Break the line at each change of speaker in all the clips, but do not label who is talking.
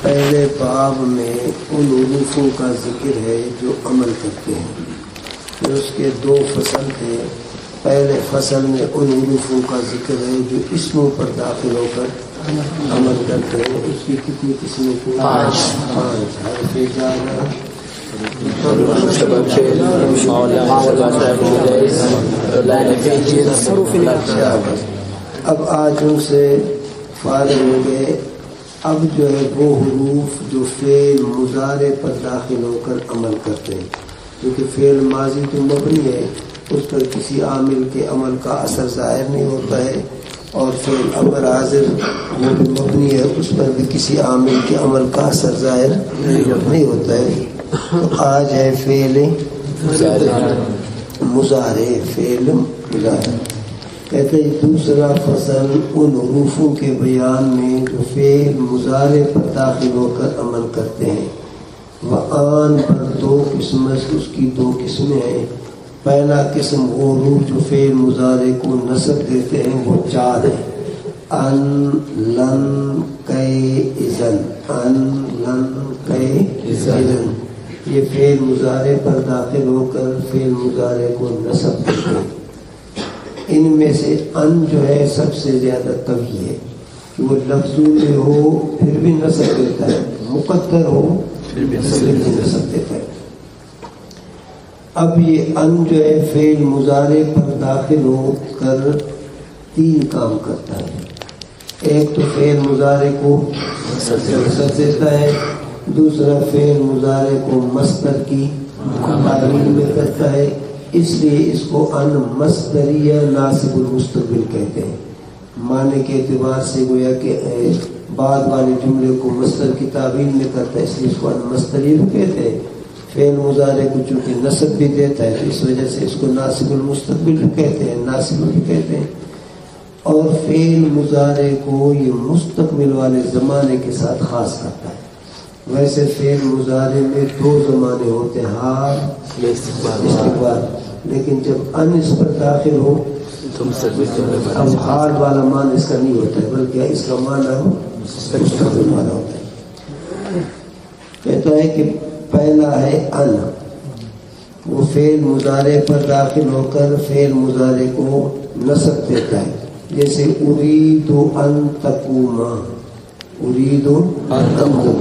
پہلے باب میں ان حروفوں کا ذکر ہے جو عمل کرتے ہیں. پھر اس کے دو فصل تھے. پہلے فصل میں ان حروفوں کا ذکر ہے جو اسموں پر داخل ہو کر عمل کرتے ہیں. اس کی کتنی قسمیں تھیں؟ 5. حرف جر، اب آج ان سے فارغ ہو گئے. اب جو ہے وہ حروف جو فعل مضارع پر داخل ہو کر عمل کرتے ہیں، کیونکہ فعل ماضی تو مبنی ہے، اس پر کسی عامل کے عمل کا اثر ظاہر نہیں ہوتا ہے، اور فعل امر حاضر وہ بھی مبنی ہے، اس پر بھی کسی عامل کے عمل کا اثر ظاہر نہیں ہوتا ہے. تو آج ہے فعل مضارع. فعل مضارع کہتے ہیں دوسرا فصل ان حروفوں کے بیان میں جو فعل مضارع پر داخل ہو کر عمل کرتے ہیں. وآن پر دو قسم، اس کی دو قسمیں ہیں. پہلا قسم وہ حروف جو فعل مضارع کو نصب دیتے ہیں وہ 4 ہیں. ان، لن، کئی، اذن. ان، لن، کئی، اذن یہ فعل مضارع پر داخل ہو کر فعل مضارع کو نصب دیتے ہیں. ان میں سے ان جو ہے سب سے زیادہ قوی ہے کہ وہ لفظوں میں ہو پھر بھی نصب دیتا ہے، مقدر ہو پھر بھی نصب دیتا ہے. اب یہ ان جو ہے فعل مضارع پر داخل ہو کر 3 کام کرتا ہے. ایک تو فعل مضارع کو نصب دیتا ہے، دوسرا فعل مضارع کو مصدر کی تعمیل میں کرتا ہے. اس لیے اس کو ان مصدریہ ناصب المستقبل کہتے ہیں. معنی کے اعتبار سے گویا کہ بعد والے جملے کو مصدر کی تعمیل میں کرتا ہے، اس لیے اس کو ان مصدریہ بھی کہتے ہیں. فعل مضارع کو چونکہ نصب بھی دیتا ہے تو اس وجہ سے اس کو ناصب المستقبل بھی کہتے ہیں، ناصب بھی کہتے ہیں. اور فعل مضارع کو یہ مستقبل والے زمانے کے ساتھ خاص کرتا ہے. ویسے فعل مضارع میں 2 زمانے ہوتے ہیں، حال، استقبال، لیکن جب ان اس پر داخل ہو اب حال والا معنی اس کا نہیں ہوتا ہے، بلکہ اس کا معنی مستقبل والا ہوتا ہے. کہتا ہے کہ پہلا ہے ان، وہ فعل مضارع پر داخل ہو کر فعل مضارع کو نصب دیتا ہے. جیسے اريد ان تقوم، اريد ان تقوم،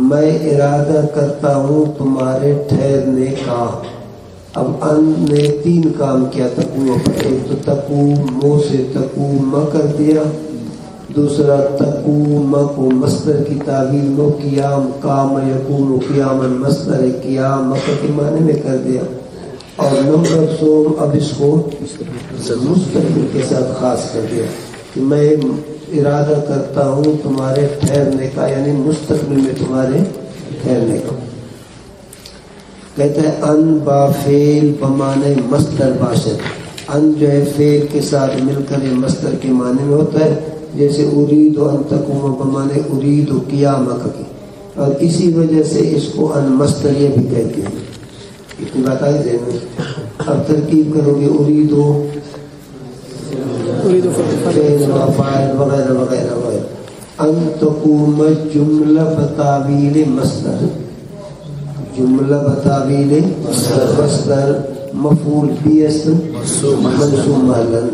میں ارادہ کرتا ہوں تمہارے ٹھہرنے کا. اب ان نے 3 کام کیا تقوم پر. ایک تو تقوم مو سے تقوم کر دیا، دوسرا تقوم کو مصدر کی تعبیر میں قیام، قام یقوم قیاما مصدر قیام کے معنی میں کر دیا. اور نمبر 2 اب اس کو مستقبل کے ساتھ خاص کر دیا کہ میں ارادہ کرتا ہوں تمہارے ٹھہرنے کا، یعنی مستقبل میں تمہارے ٹھہرنے کا. کہتا ہے ان با فعل بمعنی مصدر باشد. ان جو ہے فعل کے ساتھ مل کر یہ مصدر کے معنی میں ہوتا ہے. جیسے اريد ان تقوم بمعنی اريد قیامک کی، اور اسی وجہ سے اس کو ان مصدریہ بھی کہتے ہیں. اتنی بات آئی ذہن میں. اب ترکیب کرو گے اريد فاعل وغیرہ وغیرہ وغیرہ. ان تقوم جملہ بتاویل مصدر، جملہ بتاویل مصدر مفعول بھی است منصوب معلن،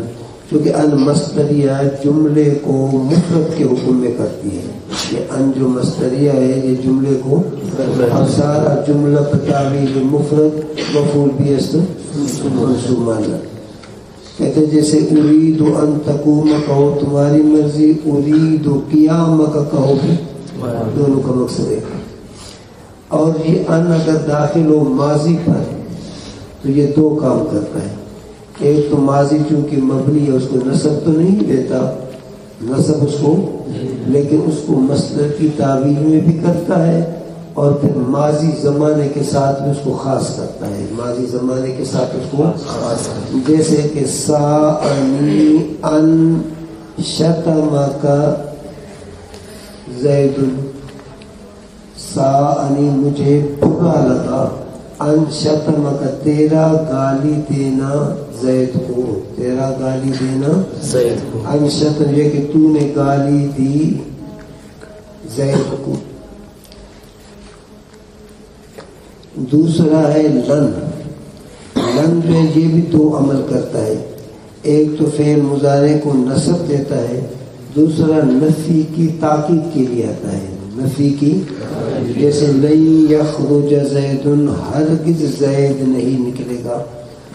کیونکہ ان مصدریہ جملے کو مفرد کے حکم میں کرتی ہے. یہ ان جو مصدریہ ہے یہ جملے کو، اب سارا جملہ بتاویل مفرد مفعول بھی است منصوب معلن. کہتے جیسے اريد ان تقوم کہو تمہاری مرضی، اريد قیام کا کہو بھی دونوں کا مقصد ہے. اور یہ ان اگر داخل ہو ماضی پر تو یہ 2 کام کرتا ہے. ایک تو ماضی چونکہ مبنی ہے اس کو نصب تو نہیں دیتا، نصب اس کو، لیکن اس کو مصدر کی تعبیر میں بھی کرتا ہے، اور پھر ماضی زمانے کے ساتھ بھی اس کو خاص کرتا ہے. ماضی زمانے کے ساتھ اس کو خاص کرتا ہے. جیسے کہ ساءنی ان شتمک زید، ساءنی مجھے برا لگا، ان شتمک تیرا گالی دینا زید کو، تیرا گالی دینا زید کو. ان شتم یہ کہ تو نے گالی دی زید کو. دوسرا ہے لن. لن جو ہے یہ بھی دو عمل کرتا ہے. ایک تو فعل مضارع کو نصب دیتا ہے, دوسرا نفی کی تاکید کے لیے آتا ہے. نفی کی, جیسے لن یخرج زید, ہرگز زید نہیں نکلے گا.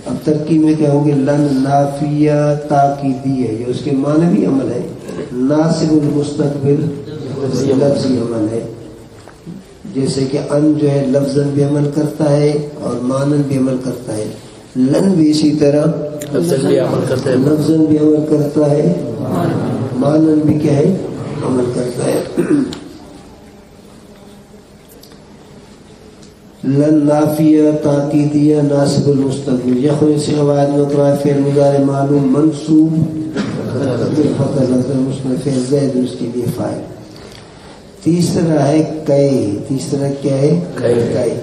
اب ترکیب میں کیا ہوگی؟ لن نافیہ تاکیدی ہے, یہ اس کے معنی بھی عمل ہے. ناصب المستقبل لفظی عمل ہے, جیسے کہ ان جو ہے لفظاً بھی عمل کرتا ہے اور معنن بھی عمل کرتا ہے. لن بھی اسی طرح لفظاً بھی عمل کرتا ہے, معنن بھی کیا ہے؟ عمل کرتا ہے. لن نافیہ تاکیدیہ ناصب المستقبل. یخرج سے قواعد مقرر فعل مضارع معلوم منصوب بالفتح المسند فعل زید اس کے لیے فاعل. تیسرا ہے کئے. تیسرا کیا ہے؟ کئے.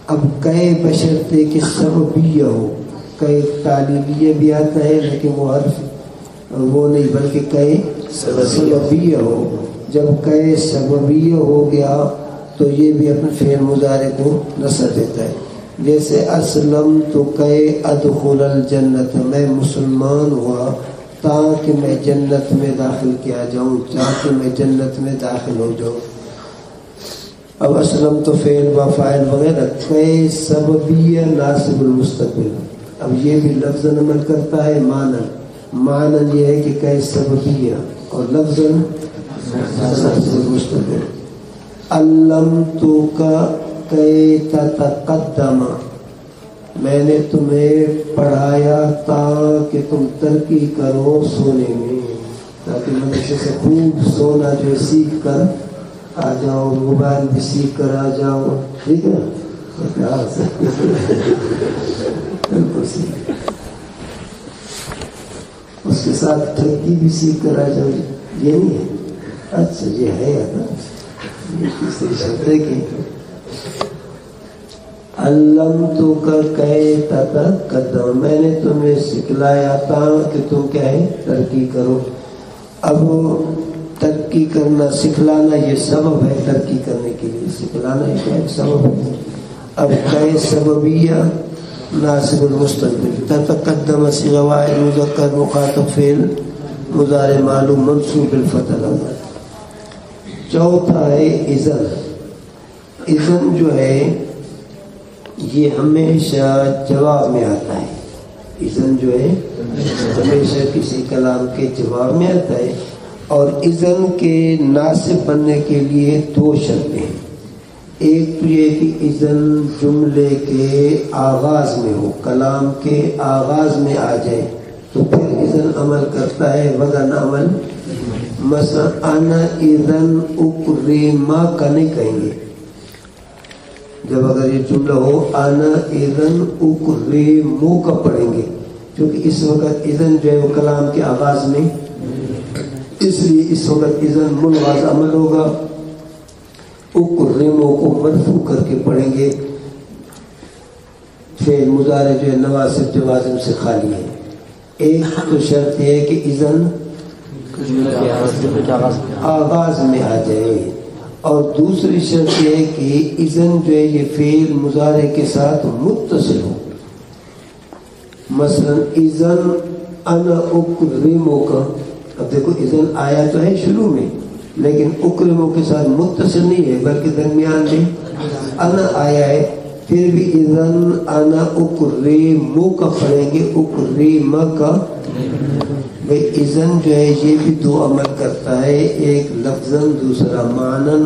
اب کئے بشرطے کہ سببیہ ہو. کئے تعلیلیہ بھی آتا ہے لیکن وہ حرف وہ نہیں, بلکہ کئے سببیہ ہو. جب کئے سببیہ ہو گیا تو یہ بھی اپنے فعل مضارع کو نصب دیتا ہے. جیسے اسلم تو کئے ادخل الجنت, میں مسلمان ہوا تاکہ میں جنت میں داخل کیا جاؤں, تاکہ میں جنت میں داخل ہو جاؤں. اب اسلم تو فعل و فاعل وغیرہ. کئے سببیہ ناصب المستقبل, اب یہ بھی لفظاً عمل کرتا ہے, معنی یہ ہے کہ کئے سببیہ اور لفظاً ناصب المستقبل. علمتک کئے تتقدم, میں نے تمہیں پڑھایا تاکہ تم ترقی کرو سونے میں, تاکہ مدرسے سے خوب سونا جو سیکھ کر آ جاؤ, موبائل بھی سیکھ کر آ جاؤ. ٹھیک ہے, اس کے ساتھ ٹھگی بھی سیکھ کر آ جاؤ. یہ نہیں ہے؟ اچھا یہ ہے تیسری شرط ہے کہ علمتک کئے تتقدم, میں نے تمہیں سکھلایا تھا کہ تم کیا ہے؟ ترقی کرو. اب ترقی کرنا, سکھلانا یہ سبب ہے ترقی کرنے کے لیے, سکھلانا یہ کیا ہے؟ سبب ہے. اب کئے سببیہ ناصب المستقبل. تتقدم صیغہ واحد مذکر مخاطب فعل مضارع معلوم منصوب بالفتح. چوتھا ہے اذن. اذن جو ہے یہ ہمیشہ جواب میں آتا ہے. اذن جو ہے ہمیشہ کسی کلام کے جواب میں آتا ہے. اور اذن کے ناصب بننے کے لیے دو شرطیں ہیں. ایک تو یہ کہ اذن جملے کے آغاز میں ہو, کلام کے آغاز میں آ جائے تو پھر اذن عمل کرتا ہے, ورنہ عمل. مثلا انا اذن اکرما کا نہیں کہیں گے. جب اگر یہ جملہ ہو انا اذن اکرمو کا پڑھیں گے, کیونکہ اس وقت اذن جو ہے وہ کلام کے آغاز میں, اس لیے اس وقت اذن منواز عمل ہوگا. اکرمو کو مرفوع کر کے پڑھیں گے. فعل مضارع جو ہے نواسب جوازم سے خالی ہے. ایک تو شرط یہ ہے کہ اذن آغاز میں آ جائے, اور دوسری شرط یہ ہے کہ اذن جو ہے یہ فعل مضارع کے ساتھ متصل ہو. مثلا اذن انا اکرمو کا, اب دیکھو اذن آیا تو ہے شروع میں, لیکن اکرمو کے ساتھ متصل نہیں ہے بلکہ درمیان میں انا آیا ہے. پھر بھی اذن انا اکرمو کا پڑھیں گے, اکرما کا. بھئی اذن جو ہے یہ بھی دو عمل کرتا ہے, ایک لفظاً دوسرا معنن.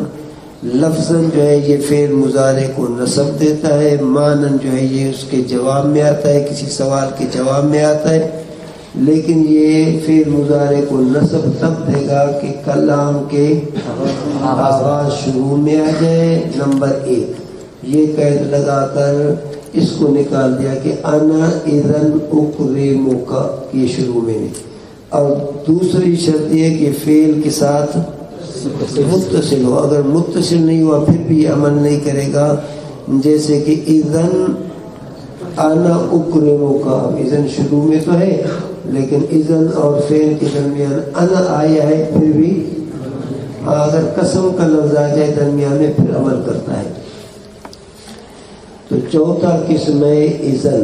لفظاً جو ہے یہ فعل مضارع کو نصب دیتا ہے, معنن جو ہے یہ اس کے جواب میں آتا ہے, کسی سوال کے جواب میں آتا ہے. لیکن یہ فعل مضارع کو نصب تب دے گا کہ کلام کے آغاز شروع میں آ جائے. نمبر ایک یہ قید لگا کر اس کو نکال دیا کہ انا اذن اکرمو کا, یہ شروع میں نہیں. اور دوسری شرط یہ کہ فعل کے ساتھ متصل ہو. اگر متصل نہیں ہوا پھر بھی یہ عمل نہیں کرے گا. جیسے کہ اذن انا اکرمو کا, اب اذن شروع میں تو ہے لیکن اذن اور فعل کے درمیان انا آیا ہے, پھر بھی ہاں اگر قسم کا لفظ آ جائے درمیان میں پھر عمل کرتا ہے. تو چوتھا قسم ہے اذن،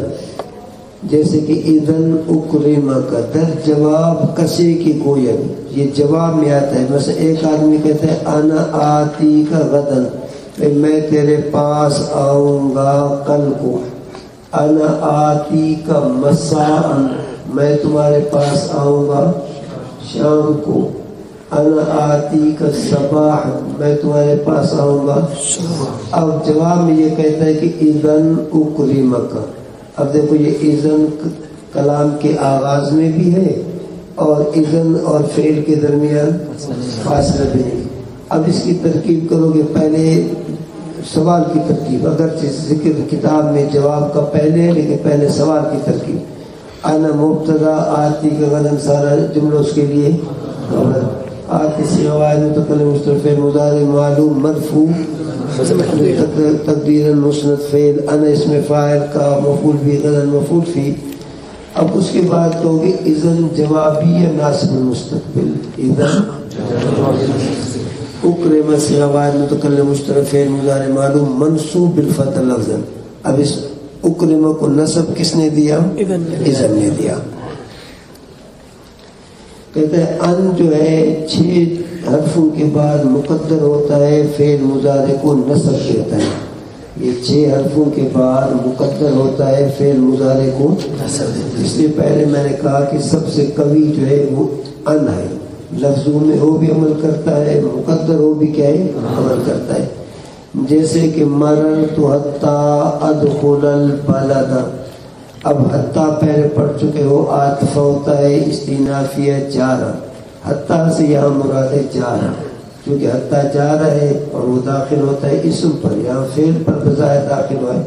جیسے کہ اذن اکرم کا در جواب کسی کی گوید، یہ جواب میں آتا ہے. مثلا ایک آدمی کہتا ہے انا آتی کا غدن، میں تیرے پاس آؤں گا کل کو. انا آتی کا مساء، میں تمہارے پاس آؤں گا شام کو. انا آتی کا صباح، میں تمہارے پاس آؤں گا. اب جواب میں یہ کہتا ہے کہ اذن اکرمک. اب دیکھو یہ اذن کلام کے آغاز میں بھی ہے اور اذن اور فعل کے درمیان فاصلہ بھی نہیں. اب اس کی ترکیب کرو گے، پہلے سوال کی ترکیب، اگرچہ ذکر کتاب میں جواب کا پہلے ہے لیکن پہلے سوال کی ترکیب. انا مبتدا، آتی کا غدن، سارا جملہ اس کے لیے خبر. آتی سے فاعل متکلم مستتر مضارع معلوم مرفوع تقدیرا مسند فعل. انا اسم فاعل کا مفعول بھی غدن مفعول فی. اب اس کے بعد کہو گے اذن جوابیہ ناصب المستقبل. اذن اکرم صیغہ فاعل متکلم مستتر فعل مضارع معلوم منصوب بالفتح لفظا. اب اس اکرم کو نصب کس نے دیا؟ اذن نے دیا. کہتے ہیں ان جو ہے 6 حرفوں کے بعد مقدر ہوتا ہے، فعل مضارع کو نصب کہتا ہے. یہ 6 حرفوں کے بعد مقدر ہوتا ہے، فعل مضارع کو نصب. اس لیے پہلے میں نے کہا کہ سب سے قوی جو ہے وہ ان ہے. لفظوں میں ہو بھی عمل کرتا ہے، مقدر ہو بھی کیا ہے عمل کرتا ہے. جیسے کہ مررت حتی ادخل البلد. اب حتی پہلے پڑھ چکے ہو، عاطفہ ہوتا ہے استئنافیہ جارہ. حتی سے یہاں مراد ہے جارہ، کیونکہ حتی جارہ ہے اور وہ داخل ہوتا ہے اسم پر، یہاں فعل پر بظاہر داخل ہوا ہے.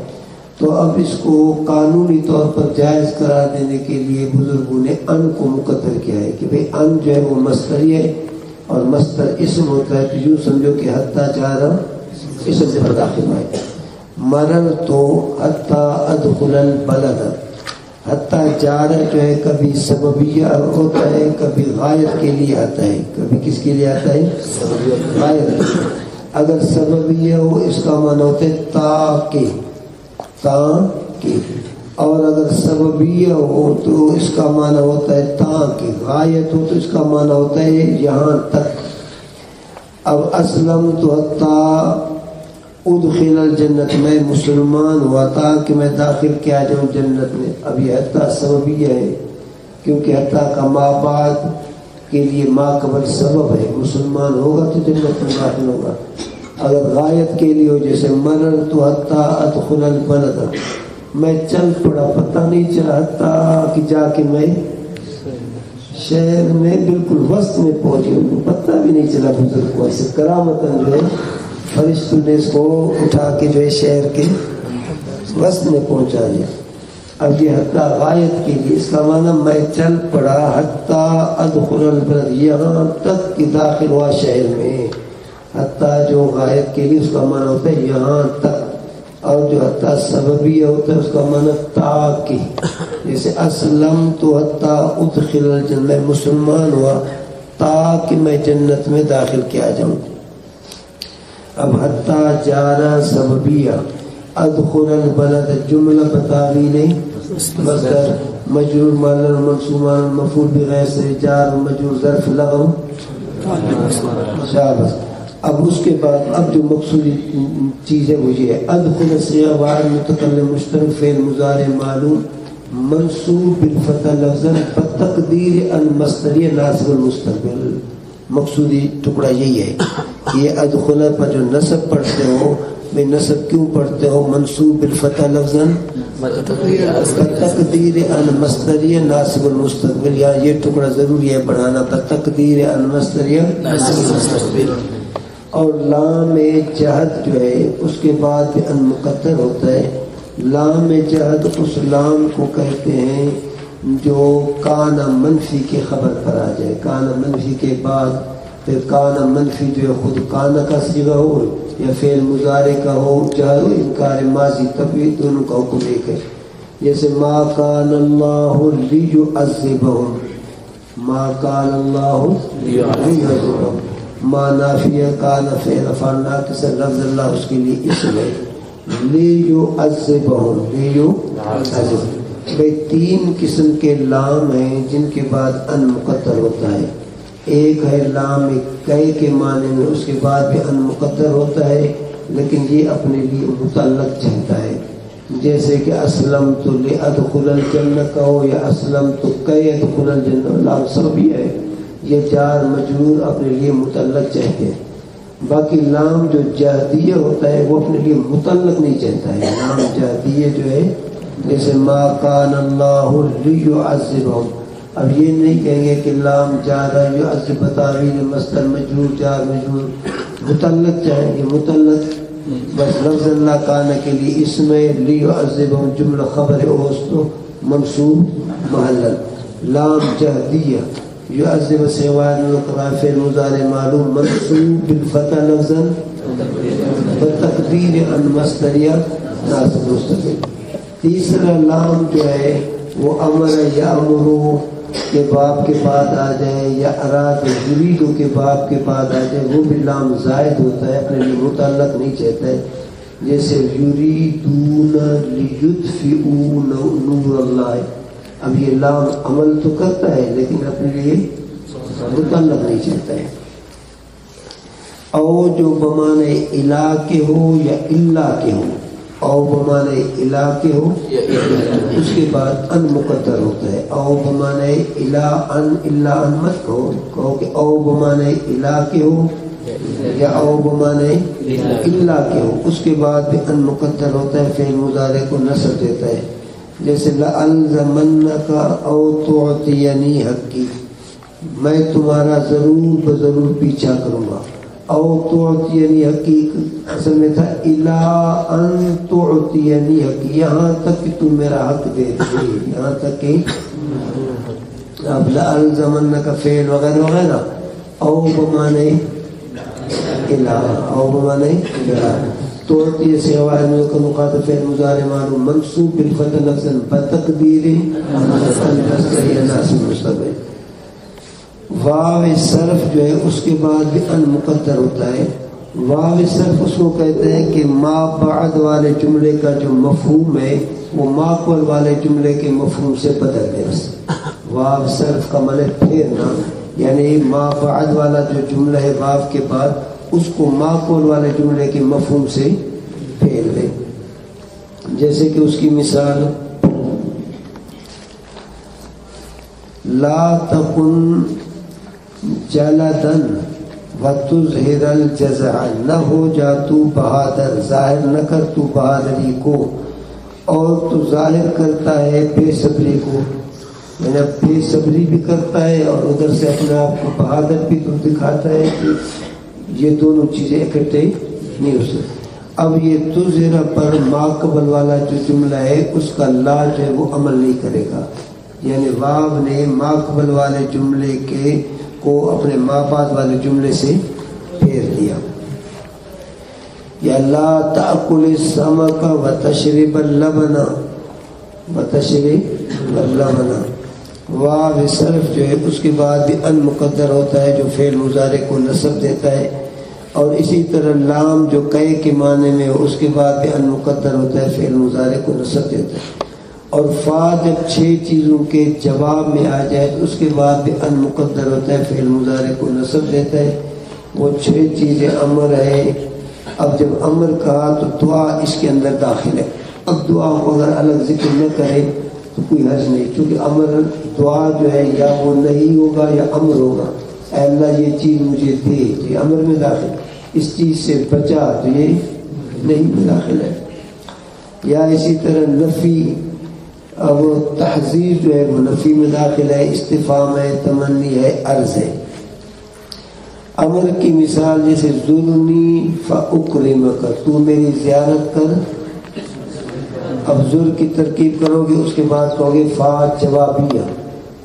تو اب اس کو قانونی طور پر جائز قرار دینے کے لیے بزرگوں نے ان کو مقدر کیا ہے کہ بھئی ان جو ہے وہ مصدری ہے اور مصدر اسم ہوتا ہے. تو یوں سمجھو کہ حتی جارہ اسم پر داخل ہوا ہے. مررت حتی ادخل البلد. حتی جارہ جو ہے کبھی سببیہ ہوتا ہے، کبھی غایت کے لیے آتا ہے. کبھی کس کے لیے آتا ہے؟ غایت. اگر سببیہ ہو اس کا معنی ہوتا ہے تاکہ، اور اگر سببیہ ہو تو اس کا معنی ہوتا ہے تاکہ. غایت ہو تو اس کا معنی ہوتا ہے یہاں تک. اب اسلمت حتی ادخل الجنت، میں مسلمان ہوا تاکہ میں داخل کیا جاؤں جنت میں. اب یہ حتی سببیہ ہے کیونکہ حتی کا ما بعد کے لیے ما قبل سبب ہے. مسلمان ہوگا تو جنت میں داخل ہوگا. اگر غایت کے لیے ہو جیسے مررت حتی ادخل البلد، میں چل پڑا پتہ نہیں چلا حتی کہ جا کے میں شہر میں بالکل وسط میں پہنچی ہوں، پتہ بھی نہیں چلا بزرگ کو. ایسے کرامتاً جو ہے فرشتوں نے اس کو اٹھا کے جو ہے شہر کے وسط میں پہنچا دیا. اب یہ حتی غایت کے لیے، اس کا معنی میں چل پڑا حتی ادخل البلد، یہاں تک کہ داخل ہوا شہر میں. حتی جو غایت کے لیے اس کا معنی ہوتا ہے یہاں تک، اور جو حتی سببیہ ہوتا ہے اس کا معنی تاکہ. جیسے اسلمت حتی ادخل الجنت، میں مسلمان ہوا تاکہ میں جنت میں داخل کیا جاؤں. اب حتی جارہ سببیہ، ادخل البلد جملہ بتاویل مصدر مجرور مالر منصوبان مفعول بغیر سے جار مجرور ظرف لغو شابس. اب اس کے بعد اب جو مقصودی چیز ہے وہ یہ ہے ادخل صیغہ فاعل متکلم مشترک فعل مضارع معلوم منصوب بالفتح لفظا بتقدیر المصدریہ ناصب المستقبل. مقصودی ٹکڑا یہی ہے کہ یہ ادخل پر جو نصب پڑھتے ہو، میں نصب کیوں پڑھتے ہو؟ منصوب بالفتح لفظا بتقدیر المصدریہ ناصب المستقبل. یا یہ ٹکڑا ضروری ہے پڑھانا، بتقدیر المصدریہ ناصب المستقبل. اور لام جہد جو ہے اس کے بعد ان مقدر ہوتا ہے. لام جہد اس لام کو کہتے ہیں جو کانا منفی کے خبر پر آ جائے. کانا منفی کے بعد پھر کانا منفی جو ہے خود کانا کا صیغہ ہو یا فعل مضارع کا ہو، چاہے وہ انکار ماضی تبویض، دونوں کا حکم ایک ہے. جیسے ما کان اللہ لیعذبہم، ما کان اللہ لیعذبہم. ما نافیہ کان فعل فعلنا کسر لفظ اللہ اس کے لیے اسم ہے. لیعذبہم لیعذب بھئی تین قسم کے لام ہیں جن کے بعد ان مقدر ہوتا ہے. ایک ہے لام کئی کے معنی میں اس کے بعد بھی ان مقدر ہوتا ہے لیکن یہ اپنے لیے متعلق چاہتا ہے. جیسے کہ اسلم تو لأدخل الجنہ کہو یا اسلم تو کئی ادخل الجنہ لام سببی ہے. یہ جار مجرور اپنے لیے متعلق چاہتے ہیں. باقی لام جو جہدیہ ہوتا ہے وہ اپنے لیے متعلق نہیں چاہتا ہے. لام جہدیہ جو ہے جیسے ما کان اللہ لیعذبہم. اب یہ نہیں کہیں گے کہ لام جارہ یعذب تعویل مصدر مجرور جار مجرور متعلق چاہیں گے. متعلق بس لفظ اللہ کان کے لیے اسم لیعذبہم جملہ خبر اوست منصوب محلل. لام جہدیہ یعذب سواد فعل مضارع معلوم منصوب بالفتح لفظا بتقدیر ان مصدریہ ناصب مستقل. تیسرا لام جو ہے وہ امر یا امرو کے باب کے بعد آ جائے یا اراد یریدو کے باب کے بعد آ جائے وہ بھی لام زائد ہوتا ہے اپنے لیے متعلق نہیں چاہتا ہے. جیسے یریدون لیطفئوا نور اللہ. اب یہ لام عمل تو کرتا ہے لیکن اپنے لیے متعلق نہیں چاہتا ہے. او جو بمانے الا کے ہو یا الا کے ہو او بمانے الا کے ہو اس کے بعد ان مقدر ہوتا ہے. او بمانے الا ان مت کہو کہ او بمانے الا کے ہو یا او بمانے الا کے ہو اس کے بعد بھی ان مقدر ہوتا ہے. فعل مضارع کو نصب دیتا ہے. جیسے لألزمنک او تعطینی حقی میں تمہارا ضرور بضرور پیچھا کروں گا. او تعطینی حقی اصل میں تھا الا ان تعطینی حقی یہاں تک کہ تم میرا حق دے دے. یہاں تک کہ اب لألزمنک فعل وغیرہ وغیرہ او بمانے الا او بمانے الا توتی سے واحد کا مخاطب فعل مضارع معلوم منصوب بالفتح لفظا بتقدیر المصدر ناصب مستقبل. واو صرف جو ہے اس کے بعد بھی ان مقدر ہوتا ہے. واو صرف اس کو کہتے ہیں کہ ما بعد والے جملے کا جو مفہوم ہے وہ ما قبل والے جملے کے مفہوم سے بدل گیا. واو صرف کا معنی پھیرنا یعنی ما بعد والا جو جملہ ہے واو کے بعد اس کو ما قبل والے جملے کے مفہوم سے پھیر دے. جیسے کہ اس کی مثال لا تکن جلدن وتظہر الجزع نہ ہو جا تو بہادر ظاہر نہ کر تو بہادری کو اور تو ظاہر کرتا ہے بے صبری کو. یعنی بے صبری بھی کرتا ہے اور ادھر سے اپنے آپ کو بہادر بھی تو دکھاتا ہے کہ یہ دونوں چیزیں اکٹھے نہیں ہو سکتی. اب یہ تظہر پر ما قبل والا جو جملہ ہے اس کا لا جو ہے وہ عمل نہیں کرے گا. یعنی واو نے ما قبل والے جملے کے کو اپنے ما بعد والے جملے سے پھیر دیا. یا لا تأکل السمک وتشرب اللبن وتشرب اللبن. واو صرف جو ہے اس کے بعد بھی ان مقدر ہوتا ہے جو فعل مضارع کو نصب دیتا ہے. اور اسی طرح لام جو کئے کے معنی میں ہو اس کے بعد بھی ان مقدر ہوتا ہے فعل مضارع کو نصب دیتا ہے. اور فا جب 6 چیزوں کے جواب میں آ جائے تو اس کے بعد بھی ان مقدر ہوتا ہے فعل مضارع کو نصب دیتا ہے. وہ 6 چیزیں امر ہے. اب جب امر کہا تو دعا اس کے اندر داخل ہے. اب دعا کو اگر الگ ذکر نہ کرے تو کوئی حرج نہیں کیونکہ امر دعا جو ہے یا وہ نہیں ہوگا یا امر ہوگا. اے اللہ یہ چیز مجھے دے تو یہ امر میں داخل. اس چیز سے بچا تو یہ نہیں میں داخل ہے. یا اسی طرح نفی اب تحذیر جو ہے وہ نفی میں داخل ہے. استفہام ہے تمنی ہے عرض ہے. امر کی مثال جیسے زرنی فاکرمک تو میری زیارت کر. اب زر کی ترکیب کرو گے اس کے بعد کہو گے فا جوابیہ.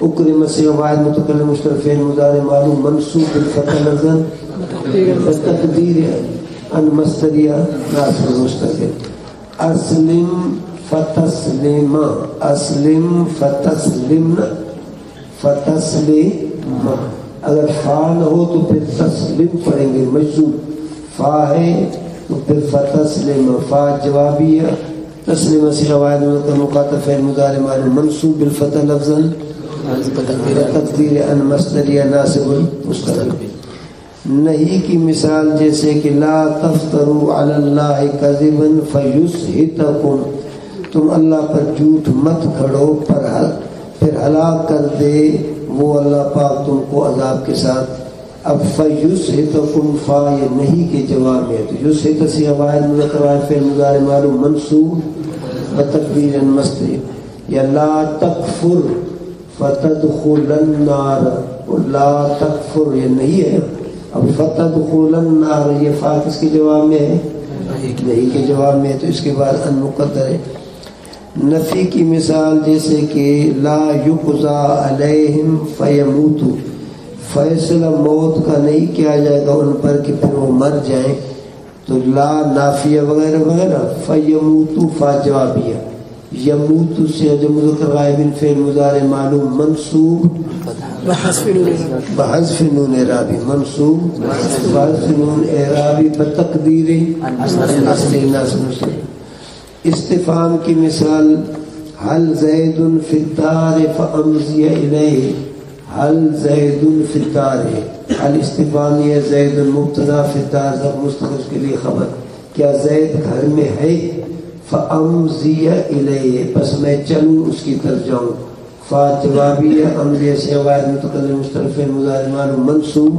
اکرم سے واحد متکلم مشترک فعل مضارع معلوم منصوب بالفتح لفظا تقدیر ان مصدریہ ناصب مستقل. اسلم فتسلم اسلم فتسلم فتسلم اگر فا نہ ہو تو پھر تسلیم پڑھیں گے، مجزوم فا ہے تو پھر فتسلم، فا جوابیہ، تسلیم سے روایت مخاطب فعل مضارع معلوم منصوب بالفتح لفظا تقدیر ان مصدریہ ناصب المستقبل. نہیں کی مثال جیسے کہ لا تفتروا علی اللہ کذبا فیسحتکم، تم اللہ پر جھوٹ مت کھڑو پھر ہلاک کر دے وہ اللہ پاک تم کو عذاب کے ساتھ. اب فیسحتکم فا یہ نہیں کے جواب میں، تو یسحت سے روایت مذکر فعل مضارع معلوم منصوب بتقدیر ان مصدر. یا لا تکفر فتدخل النار، لا تکفر یہ نہیں ہے. اب فتدخل النار یہ فا کس کے جواب میں ہے؟ نہیں کے جواب میں، تو اس کے بعد ان مقدر ہے. نفی کی مثال جیسے کہ لا یقضى علیہم فیموتوا، فیصلہ موت کا نہیں کیا جائے گا ان پر کہ پھر وہ مر جائیں، تو لا نافیہ وغیرہ وغیرہ. فیموتوا فا جوابیہ، یموت سے جو مذکر غائب فعل مضارع معلوم منصوب بحذف نون اعرابی، منصوب بحذف نون اعرابی بتقدیر اصل ناصب. استفہام کی مثال هل زید فی الدار فامضی الیہ، هل زید فی الدار، هل استفہامی ہے، زید مبتدا فی الدار ضرب مستقر کے لیے خبر. کیا زید گھر میں ہے؟ فامضی الیہ پس میں چلوں اس کی طرف جاؤں. فا جوابی ہے، امضی سے واحد متکلم مسترف مضارع معلوم منصوب.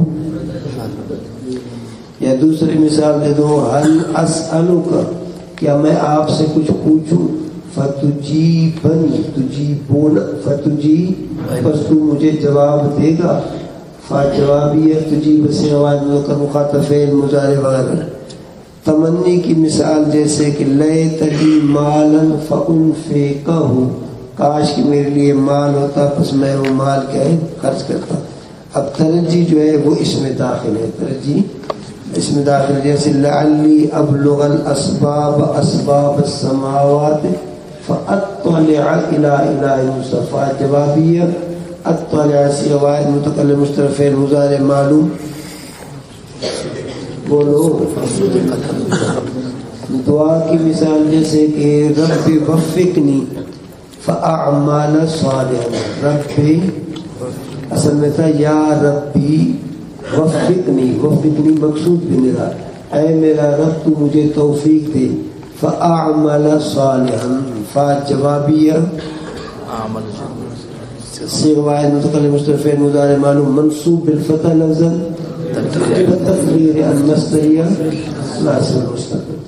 یا دوسری مثال دے دو هل اسألک، کیا میں آپ سے کچھ پوچھوں؟ فتجیبنی، تجیبون فتجیب بس تو مجھے جواب دے گا. فا جوابی ہے، تجیب سے واحد مخاطب فعل مضارع وغیرہ. تمنی کی مثال جیسے کہ لیتنی مالا فانفقہ، کاش کہ میرے لیے مال ہوتا پس میں وہ مال کیا ہے خرچ کرتا. اب ترجی جو ہے وہ اس میں داخل ہے، ترجی اس میں داخل جیسے لعلی ابلغ الاسباب اسباب السماوات فاطلع الى الہ موسیٰ. فا جوابیہ، اطلع سے واحد متکلم مستتر فعل مضارع معلوم. بولو. دعا کی مثال جیسے کہ رب وفقنی فاعمل صالحا، رب اصل میں تھا یا ربی وفقنی، وفقنی مقصود بھی میرا، اے میرا رب تو مجھے توفیق دے. فاعمل صالحا فا جوابیہ سے واحد متکلم مستتر فعل مضارع معلوم منصوب بالفتح لفظا تقدیر المصدریہ ناصب المستقبل.